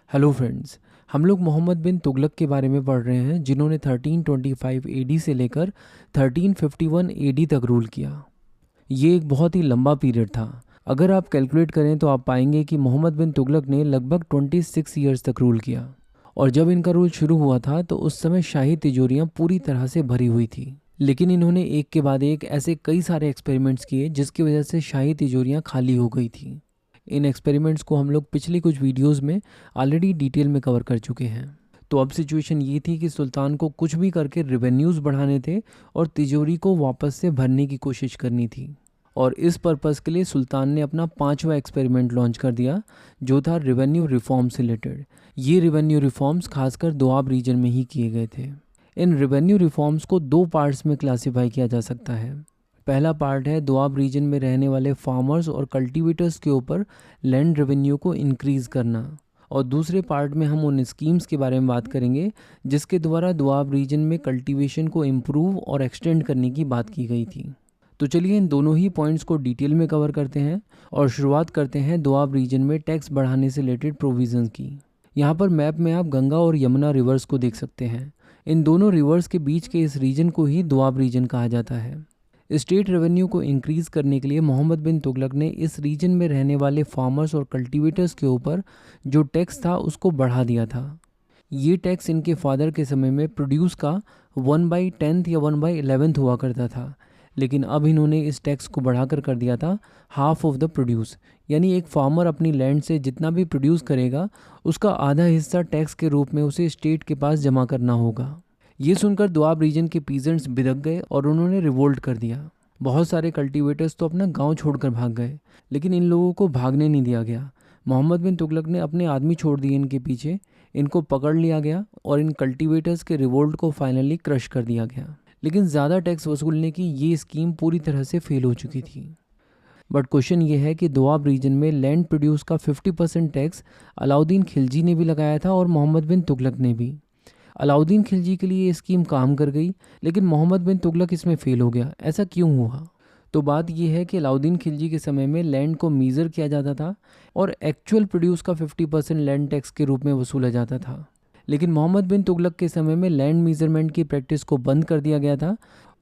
Hello friends, हम लोग मोहम्मद बिन तुगलक के बारे में पढ़ रहे हैं जिन्होंने 1325 एडी से लेकर 1351 एडी तक रूल किया। ये एक बहुत ही लंबा पीरियड था। अगर आप कैलकुलेट करें तो आप पाएंगे कि मोहम्मद बिन तुगलक ने लगभग 26 ईयर्स तक रूल किया। और जब इनका रूल शुरू हुआ था तो उस समय शाही तिजोरियां पूरी तरह से भरी हुई थी। लेकिन इन्होंने एक के बाद एक ऐसे कई सारे एक्सपेरिमेंट्स किए जिसकी वजह से शाही तिजोरियां खाली हो गई थी। इन एक्सपेरिमेंट्स को हम लोग पिछली कुछ वीडियोस में ऑलरेडी डिटेल में कवर कर चुके हैं। तो अब सिचुएशन ये थी कि सुल्तान को कुछ भी करके रेवेन्यूज़ बढ़ाने थे और तिजोरी को वापस से भरने की कोशिश करनी थी। और इस पर्पज़ के लिए सुल्तान ने अपना 5वां एक्सपेरिमेंट लॉन्च कर दिया जो था रेवेन्यू रिफॉर्म से रिलेटेड। ये रेवेन्यू रिफॉर्म्स खासकर दोआब रीजन में ही किए गए थे। इन रेवेन्यू रिफॉर्म्स को 2 पार्ट्स में क्लासीफाई किया जा सकता है। पहला पार्ट है दोआब रीजन में रहने वाले फार्मर्स और कल्टीवेटर्स के ऊपर लैंड रेवेन्यू को इंक्रीज़ करना। और दूसरे पार्ट में हम उन स्कीम्स के बारे में बात करेंगे जिसके द्वारा दोआब रीजन में कल्टीवेशन को इम्प्रूव और एक्सटेंड करने की बात की गई थी। तो चलिए इन दोनों ही पॉइंट्स को डिटेल में कवर करते हैं और शुरुआत करते हैं दोआब रीजन में टैक्स बढ़ाने से रिलेटेड प्रोविजंस की। यहाँ पर मैप में आप गंगा और यमुना रिवर्स को देख सकते हैं। इन दोनों रिवर्स के बीच के इस रीजन को ही दोआब रीजन कहा जाता है। स्टेट रेवेन्यू को इंक्रीज़ करने के लिए मोहम्मद बिन तुगलक ने इस रीजन में रहने वाले फार्मर्स और कल्टीवेटर्स के ऊपर जो टैक्स था उसको बढ़ा दिया था। ये टैक्स इनके फादर के समय में प्रोड्यूस का 1/10 या 1/11 हुआ करता था, लेकिन अब इन्होंने इस टैक्स को बढ़ाकर कर दिया था हाफ ऑफ द प्रोड्यूस। यानी एक फार्मर अपनी लैंड से जितना भी प्रोड्यूस करेगा उसका आधा हिस्सा टैक्स के रूप में उसे स्टेट के पास जमा करना होगा। ये सुनकर दोआब रीजन के पीजेंट्स बिदक गए और उन्होंने रिवोल्ट कर दिया। बहुत सारे कल्टीवेटर्स तो अपना गांव छोड़कर भाग गए, लेकिन इन लोगों को भागने नहीं दिया गया। मोहम्मद बिन तुगलक ने अपने आदमी छोड़ दिए इनके पीछे, इनको पकड़ लिया गया और इन कल्टीवेटर्स के रिवोल्ट को फाइनली क्रश कर दिया गया। लेकिन ज़्यादा टैक्स वसूलने की ये स्कीम पूरी तरह से फेल हो चुकी थी। बट क्वेश्चन ये है कि दोआब रीजन में लैंड प्रोड्यूस का 50% टैक्स अलाउद्दीन खिलजी ने भी लगाया था और मोहम्मद बिन तुगलक ने भी। अलाउद्दीन खिलजी के लिए ये स्कीम काम कर गई, लेकिन मोहम्मद बिन तुगलक इसमें फेल हो गया। ऐसा क्यों हुआ? तो बात यह है कि अलाउद्दीन खिलजी के समय में लैंड को मीज़र किया जाता था और एक्चुअल प्रोड्यूस का 50% लैंड टैक्स के रूप में वसूला जाता था। लेकिन मोहम्मद बिन तुगलक के समय में लैंड मीज़रमेंट की प्रैक्टिस को बंद कर दिया गया था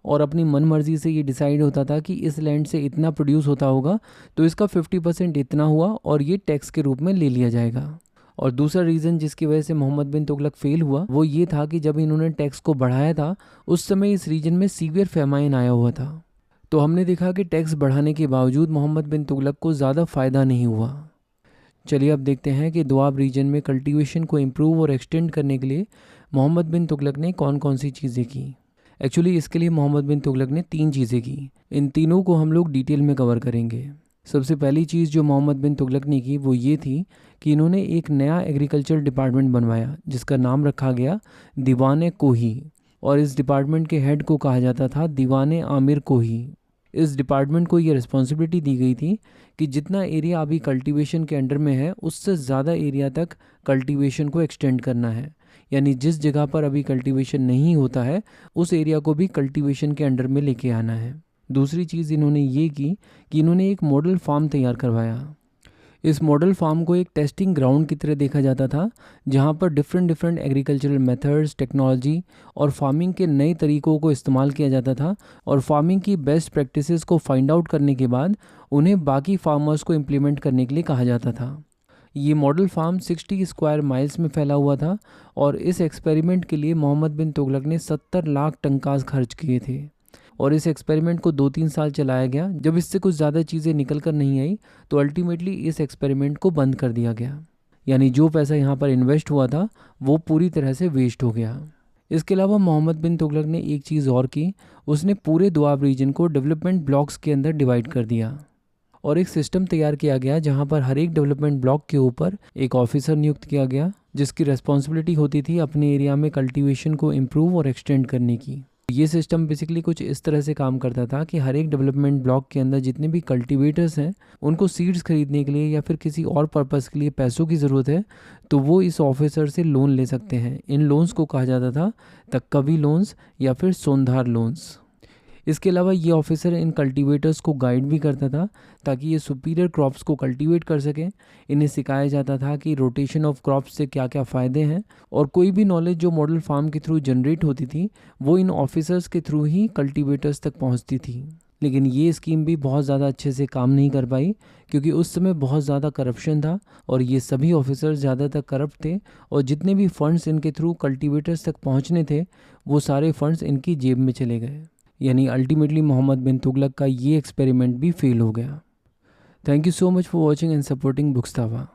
और अपनी मन मर्जी से ये डिसाइड होता था कि इस लैंड से इतना प्रोड्यूस होता होगा तो इसका 50% इतना हुआ और ये टैक्स के रूप में ले लिया जाएगा। और दूसरा रीज़न जिसकी वजह से मोहम्मद बिन तुगलक फेल हुआ वो ये था कि जब इन्होंने टैक्स को बढ़ाया था उस समय इस रीजन में सीवियर फेमाइन आया हुआ था। तो हमने देखा कि टैक्स बढ़ाने के बावजूद मोहम्मद बिन तुगलक को ज़्यादा फ़ायदा नहीं हुआ। चलिए अब देखते हैं कि दोआब रीजन में कल्टीवेशन को इम्प्रूव और एक्सटेंड करने के लिए मोहम्मद बिन तुगलक ने कौन कौन सी चीज़ें की। एक्चुअली इसके लिए मोहम्मद बिन तुगलक ने 3 चीज़ें की। इन तीनों को हम लोग डिटेल में कवर करेंगे। सबसे पहली चीज़ जो मोहम्मद बिन तुगलक ने की वो ये थी कि इन्होंने एक नया एग्रीकल्चर डिपार्टमेंट बनवाया जिसका नाम रखा गया दीवान कोही। और इस डिपार्टमेंट के हेड को कहा जाता था दीवान आमिर कोही। इस डिपार्टमेंट को ये रिस्पॉन्सिबिलिटी दी गई थी कि जितना एरिया अभी कल्टीवेशन के अंडर में है उससे ज़्यादा एरिया तक कल्टीवेशन को एक्सटेंड करना है। यानी जिस जगह पर अभी कल्टीवेशन नहीं होता है उस एरिया को भी कल्टीवेशन के अंडर में लेके आना है। दूसरी चीज़ इन्होंने ये की कि इन्होंने एक मॉडल फार्म तैयार करवाया। इस मॉडल फार्म को एक टेस्टिंग ग्राउंड की तरह देखा जाता था जहाँ पर डिफरेंट एग्रीकल्चरल मेथड्स, टेक्नोलॉजी और फार्मिंग के नए तरीक़ों को इस्तेमाल किया जाता था और फार्मिंग की बेस्ट प्रैक्टिसेस को फाइंड आउट करने के बाद उन्हें बाकी फार्मर्स को इम्प्लीमेंट करने के लिए कहा जाता था। ये मॉडल फार्म 60 स्क्वायर माइल्स में फैला हुआ था और इस एक्सपेरिमेंट के लिए मोहम्मद बिन तुगलक ने 70 लाख टंकाज खर्च किए थे। और इस एक्सपेरिमेंट को 2-3 साल चलाया गया। जब इससे कुछ ज़्यादा चीज़ें निकल कर नहीं आई तो अल्टीमेटली इस एक्सपेरिमेंट को बंद कर दिया गया। यानी जो पैसा यहाँ पर इन्वेस्ट हुआ था वो पूरी तरह से वेस्ट हो गया। इसके अलावा मोहम्मद बिन तुगलक ने एक चीज़ और की, उसने पूरे दोआब रीजन को डेवलपमेंट ब्लॉक्स के अंदर डिवाइड कर दिया और एक सिस्टम तैयार किया गया जहाँ पर हर एक डेवलपमेंट ब्लॉक के ऊपर एक ऑफिसर नियुक्त किया गया जिसकी रेस्पॉन्सिबिलिटी होती थी अपने एरिया में कल्टीवेशन को इम्प्रूव और एक्सटेंड करने की। ये सिस्टम बेसिकली कुछ इस तरह से काम करता था कि हर एक डेवलपमेंट ब्लॉक के अंदर जितने भी कल्टीवेटर्स हैं उनको सीड्स खरीदने के लिए या फिर किसी और पर्पस के लिए पैसों की ज़रूरत है तो वो इस ऑफिसर से लोन ले सकते हैं। इन लोन्स को कहा जाता था तक्कवी लोन्स या फिर सोनधार लोन्स। इसके अलावा ये ऑफिसर इन कल्टीवेटर्स को गाइड भी करता था ताकि ये सुपीरियर क्रॉप्स को कल्टीवेट कर सकें। इन्हें सिखाया जाता था कि रोटेशन ऑफ क्रॉप्स से क्या क्या फ़ायदे हैं, और कोई भी नॉलेज जो मॉडल फार्म के थ्रू जनरेट होती थी वो इन ऑफिसर्स के थ्रू ही कल्टीवेटर्स तक पहुंचती थी। लेकिन ये स्कीम भी बहुत ज़्यादा अच्छे से काम नहीं कर पाई क्योंकि उस समय बहुत ज़्यादा करप्शन था और ये सभी ऑफिसर्स ज़्यादातर करप्ट थे, और जितने भी फंड्स इनके थ्रू कल्टीवेटर्स तक पहुंचने थे वो सारे फंड्स इनकी जेब में चले गए। यानी अल्टीमेटली मोहम्मद बिन तुगलक का ये एक्सपेरिमेंट भी फेल हो गया। Thank you so much for watching and supporting बुक्सतावा।